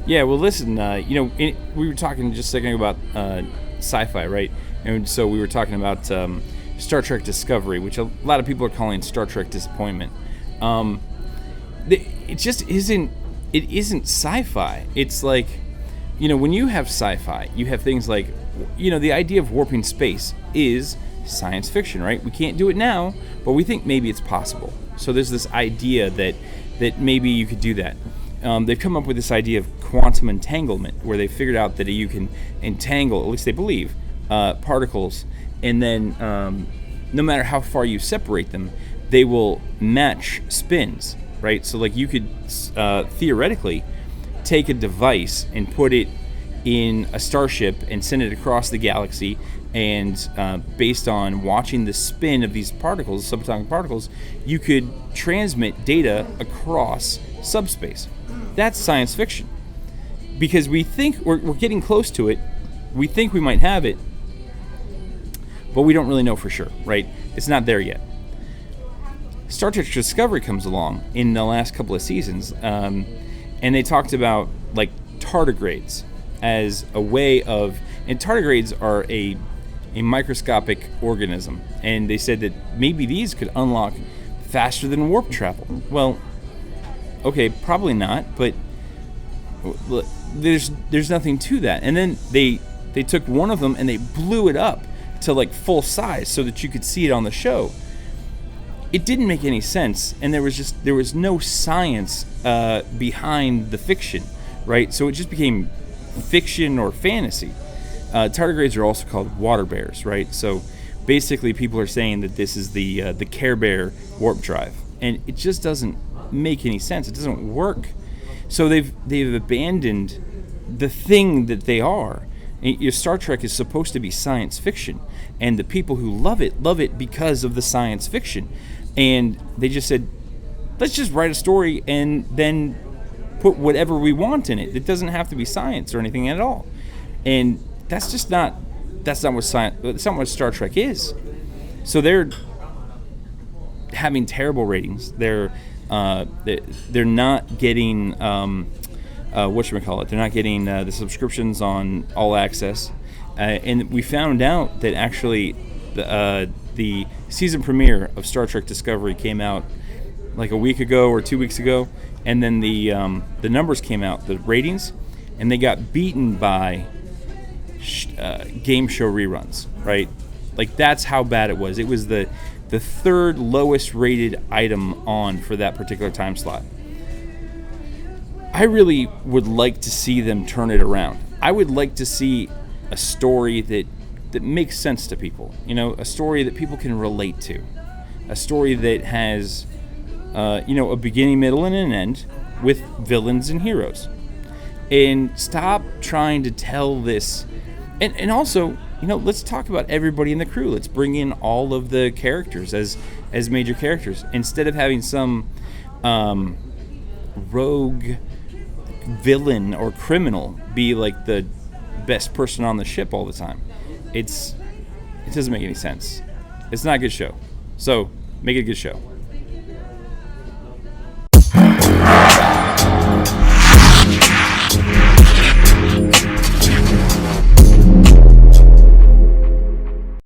Yeah, well, listen, we were talking just a second ago about sci-fi, right? And so we were talking about Star Trek Discovery, which a lot of people are calling Star Trek Disappointment. Um, it just isn't. It isn't sci-fi. It's like, when you have sci-fi, you have things like, the idea of warping space is science fiction, right? We can't do it now, but we think maybe it's possible. So there's this idea that maybe you could do that. They've come up with this idea of quantum entanglement, where they figured out that you can entangle, at least they believe, particles, and then no matter how far you separate them, they will match spins, right? So like you could theoretically take a device and put it in a starship and send it across the galaxy, and based on watching the spin of these particles, subatomic particles, you could transmit data across subspace. That's science fiction, because we think we're getting close to it. We think we might have it, but we don't really know for sure, right? It's not there yet. Star Trek Discovery comes along in the last couple of seasons, and they talked about like tardigrades as a way of, and tardigrades are a microscopic organism, and they said that maybe these could unlock faster than warp travel. Well, okay, probably not, but there's nothing to that. And then they took one of them and they blew it up to like full size so that you could see it on the show. It didn't make any sense, and there was no science behind the fiction, right? So it just became fiction or fantasy. Tardigrades are also called water bears, right? So basically people are saying that this is the Care Bear warp drive, and it just doesn't make any sense. It doesn't work. So they've abandoned the thing that they are. Your Star Trek is supposed to be science fiction, and the people who love it because of the science fiction. And they just said, let's just write a story and then put whatever we want in it. It doesn't have to be science or anything at all. And that's not what Star Trek is. So they're having terrible ratings. They're not getting whatchamacallit. They're not getting the subscriptions on All Access, and we found out that actually the season premiere of Star Trek Discovery came out like a week ago or 2 weeks ago, and then the numbers came out, the ratings, and they got beaten by game show reruns, right? Like that's how bad it was. It was the third lowest rated item on for that particular time slot. I really would like to see them turn it around. I would like to see a story that makes sense to people. A story that people can relate to. A story that has, a beginning, middle, and an end with villains and heroes. And stop trying to tell this. And also, let's talk about everybody in the crew. Let's bring in all of the characters as major characters, instead of having some rogue villain or criminal be like the best person on the ship all the time. It doesn't make any sense. It's not a good show. So make it a good show.